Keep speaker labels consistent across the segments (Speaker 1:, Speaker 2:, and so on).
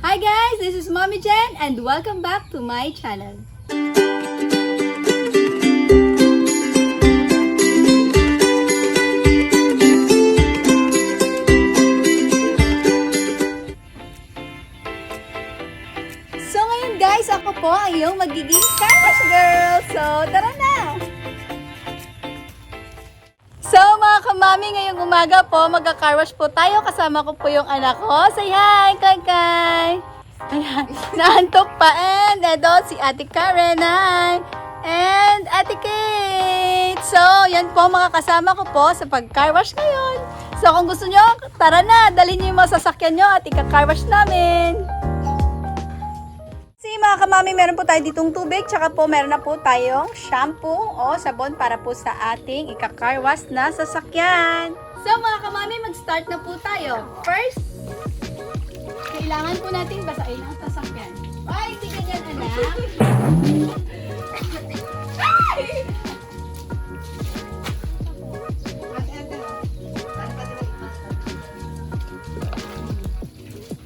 Speaker 1: Hi guys, this is Mommy Jen and welcome back to my channel. So ngayon guys, ako po ang iyong magiging campus girl. So tara na! So mga kamami, ngayong umaga po, magka-carwash po tayo. Kasama ko po yung anak ko. Say hi, Kay! Ayan, naantok pa. And edo, si Ate Karen, hi! And Ate Kate! So, yan po mga kasama ko po sa pag-carwash ngayon. So, kung gusto nyo, tara na, dalhin nyo yung mga sasakyan nyo at ika-carwash namin. Mga kamami, meron po tayo ditong tubig, tsaka po meron na po tayong shampoo o sabon para po sa ating ika-carwash na sasakyan. So mga kamami, mag-start na po tayo. First, kailangan po natin basahin ang sasakyan. Ay, hindi ganyan anak.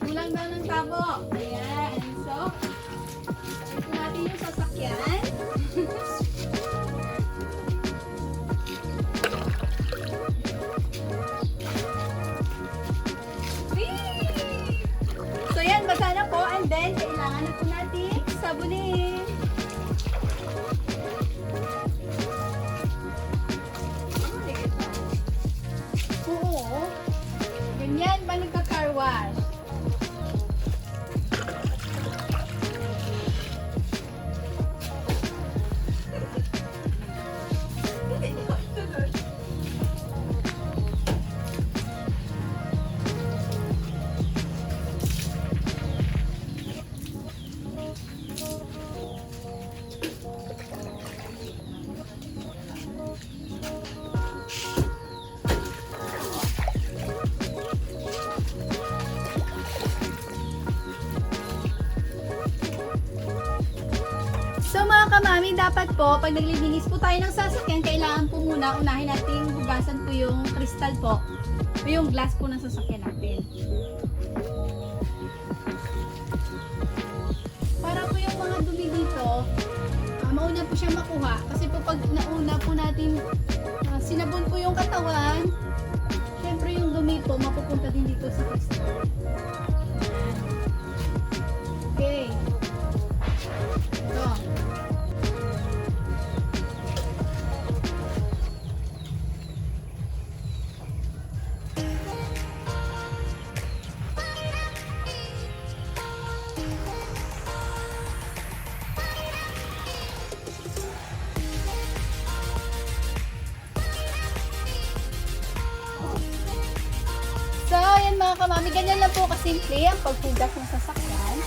Speaker 1: Kulang daw ng tabo. Ayan. So, yung sasakyan. So yan, basa na po and then kailangan na po natin sabunin. Oo. Ganyan ba nagka-car wash? So mga kamami, dapat po, pag naglilinis po tayo ng sasakyan, kailangan po muna unahin natin hugasan po yung kristal po, o yung glass po ng sasakyan natin. Para po yung mga dumi dito, mauna po siya makuha. Kasi po pag nauna po natin sinabon po yung katawan, syempre yung dumi po mapupunta din dito sa kristal. Okay. Ito. So, ayan mga kamami, ganyan lang po kasimple ang paghugas ng sasakyan.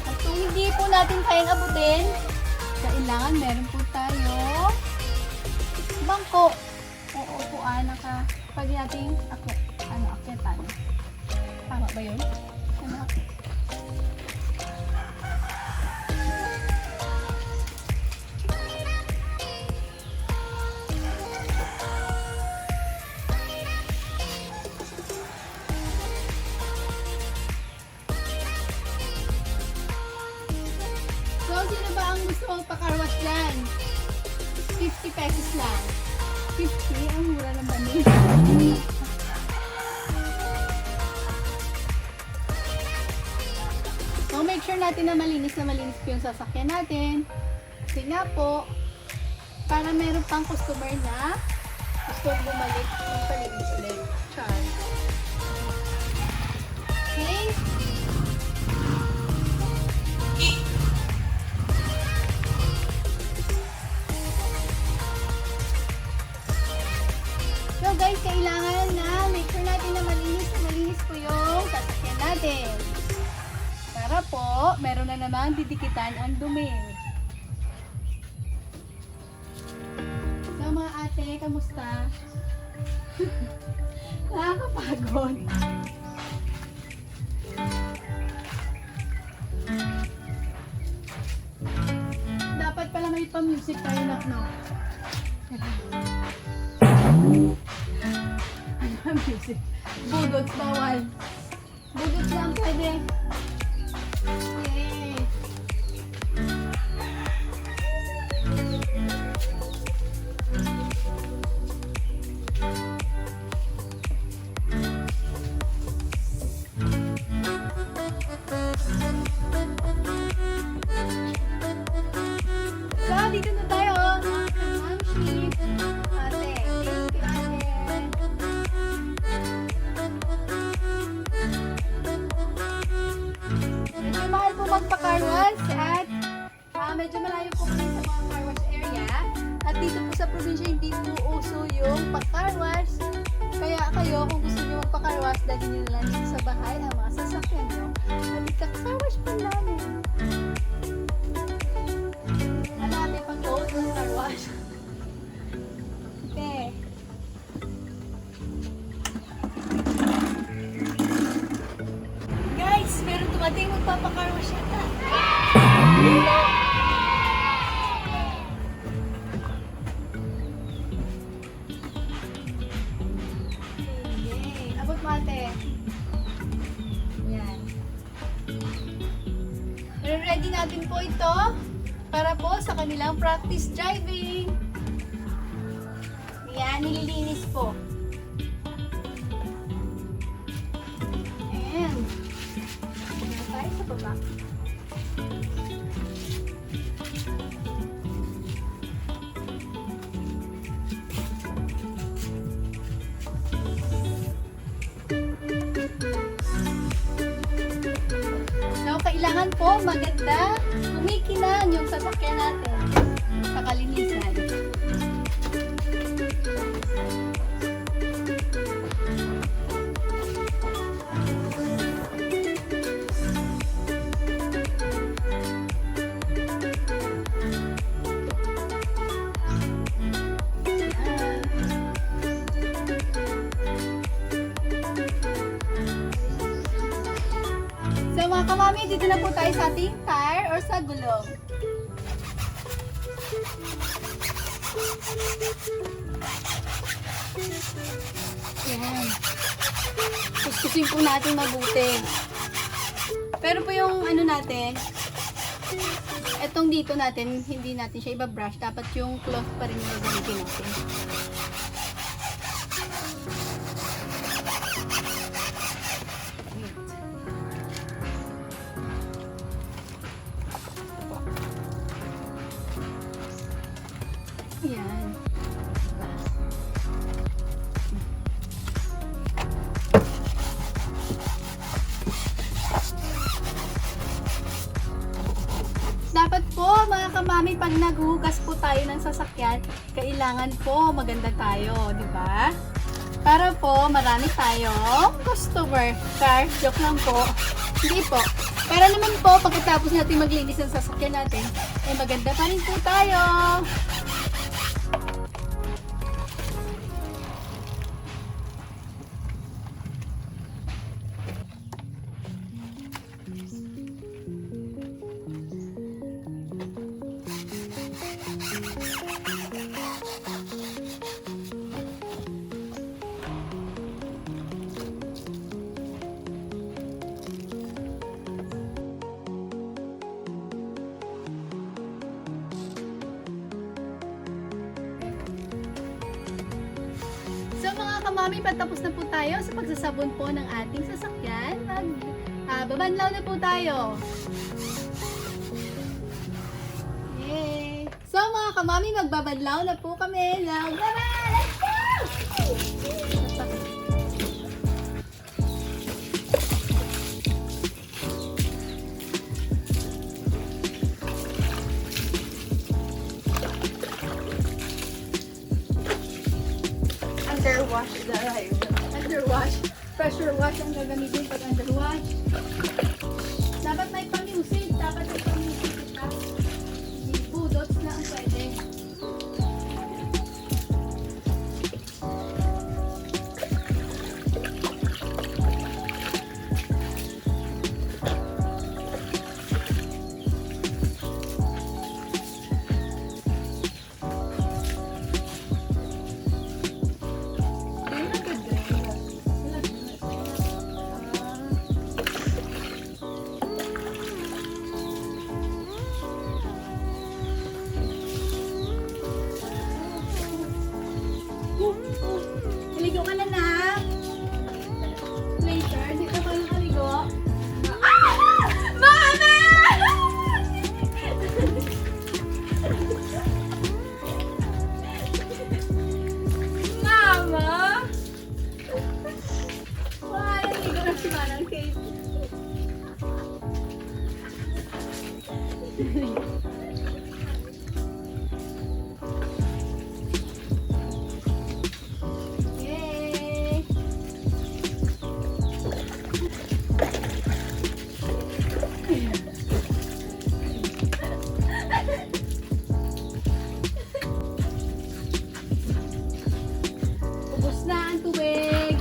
Speaker 1: At kung hindi po natin kayang abutin, kailangan meron po tayo bangko o upuan na pag natin akyatan. Tama ba yun? Ano? So, sino ba ang gusto mong pakarwash dyan? 50 pesos lang. 50? Ang mura naman eh. So, make sure natin na malinis po yung sasakyan natin. Kasi nga po, para meron pang customer na gusto bumalik ng palinis ulit. Char. Okay? So guys, kailangan na make sure natin na malinis po yung sasakyan natin. Para po, meron na naman didikitan ang dumi. So mga ate, kamusta? Nakakapagod. Dapat pala may pa-music tayo na, no? Ano music? Budots bawal. Budot lang pwede. Yay! So, dito na tayo. Mamshi. Ate, thank you, ate. Medyo mahal po magpa-car wash at medyo malayo po kami sa mga car wash area. At dito po sa probinsya, hindi po uso yung pa-car wash. Kaya kayo, kung gusto nyo magpa-car wash, dahil nyo lang dito sa bahay ang mga sasakyan nyo. At ika-car wash po namin. Ano natin pag-load ng car wash? Okay. Guys, meron dumating magpapa-car wash yata. Okay. Abot mo ate. Yan. Ready natin po ito para po sa kanilang practice driving. Yan, nililinis po. Ayan. Ayan tayo sa baba. So, kailangan po maganda, kumikinang yung sasakyan natin sa kalinisan. So mga kamami, dito na po tayo sa ating tire or sa gulong. Yan. Kuskusin po natin mabuti. Pero po yung ano natin, etong dito natin, hindi natin siya ibabrush. Dapat yung cloth pa rin yung gagamitin natin. Yan. Dapat po mga kamami, pag naghugas po tayo ng sasakyan, kailangan po maganda tayo, di ba? Para po marami tayong customer. Car, joke lang po. Hindi po. Para naman po, pagkatapos natin maglinis ng sasakyan natin, ay maganda pa rin po tayo. So mga kamami, patapos na po tayo sa pagsasabon po ng ating sasakyan. Babanlaw na po tayo. Yay! So mga kamami, magbabanlaw na po kami. Let's go! Underwash, underwash. Pressure wash ang gagamitin pag underwash. Dapat may pang-music. Dapat may pang-music ito. Budots na ang pwede. Yay! Ubos na ang tubig.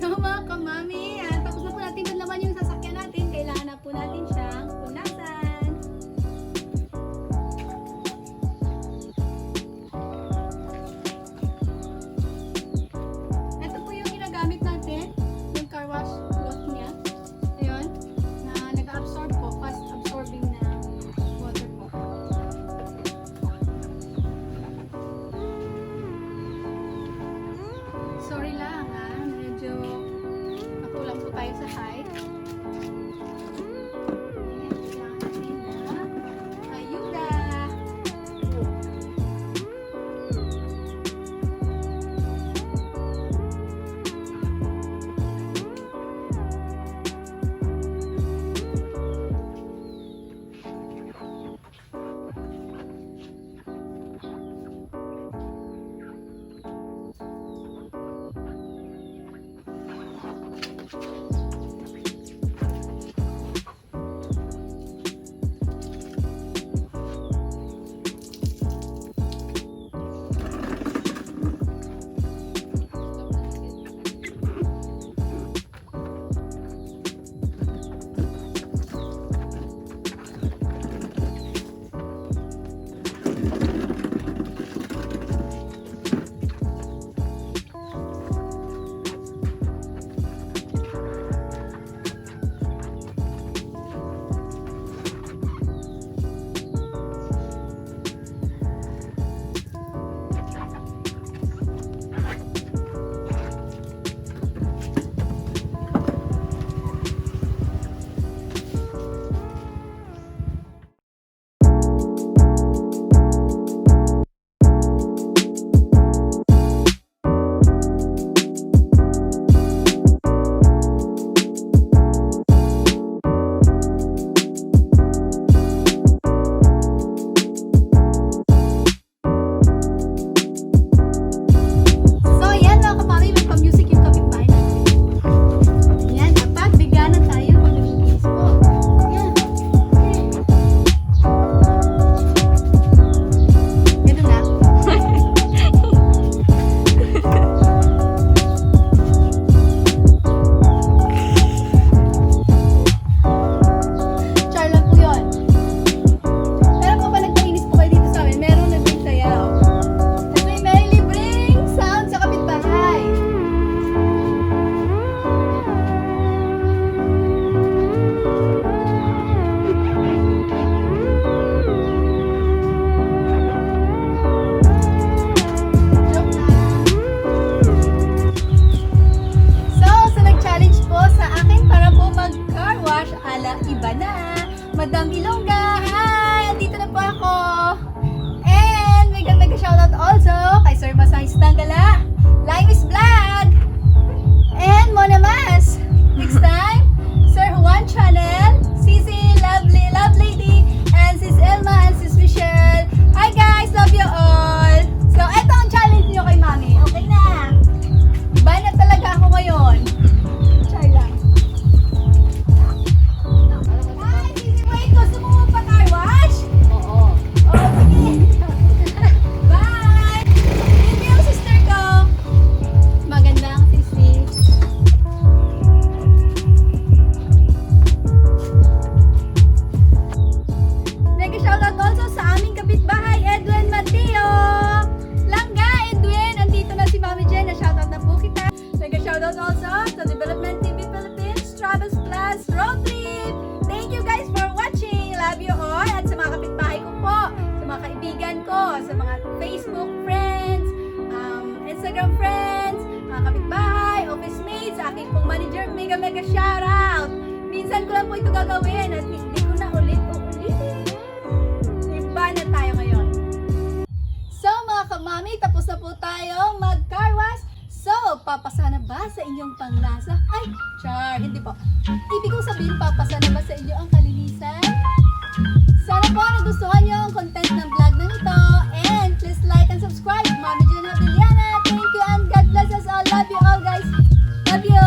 Speaker 1: So mga kamami, tapos na po natin panlaman yung sasakyan natin. Kailangan na po natin siyang punasan. Ito po yung ginagamit natin, yung car wash cloth niya. Ayun, na nag-absorb po, fast absorbing na water po. Sorry lang medyo nakulang po tayo sa height. Kailangan natin na ayuda. Ivana, Madam Ilongga, hi! Andito na po ako. And mega shoutout also kay Sir Masayis Tanggala, Limes Vlog, and Mona Mas. Next time, Sir Juan Channel, Sisi, Lovely Lady, and Sis Elma and Sis Michelle. Hi guys, love you all. So, eto ang challenge niyo kay Mami. Okay na. Iba na talaga ako ngayon. Try lang. Hi, Sisi, wait. Gusto mo magpa-car wash? Oo. Oh, sige. Bye! Yun yung sister ko. Magandang Sisi. Mega shoutout also sa aming kapitbahay, Edwin Mateo. Langga, Edwin. Andito na si Mami Jen. Na-shoutout na po kita. Mega shoutout also sa Development TV Philippines, Travis Plus, Road Trip. Thank you guys for watching. Love you all. At sa mga kapitbahay ko po, sa mga kaibigan ko, sa mga Facebook friends, Instagram friends, mga kapitbahay, office mates, sa aking pong manager, mega shoutout. Minsan ko lang po ito gagawin at hindi ko na ulit-ulitin. Iba na tayo ngayon. So mga kamami, tapos na po tayo mag-car wash. So, papasa na ba sa inyong panglasa? Ay, char, hindi po. Ibig kong sabihin, papasa na ba sa inyo ang kalinisan? Sana po nagustuhan nyo ang content ng vlog na ito. And please like and subscribe. Mami Jen Habiliana. Thank you and God bless us all. Love you all guys. Love you.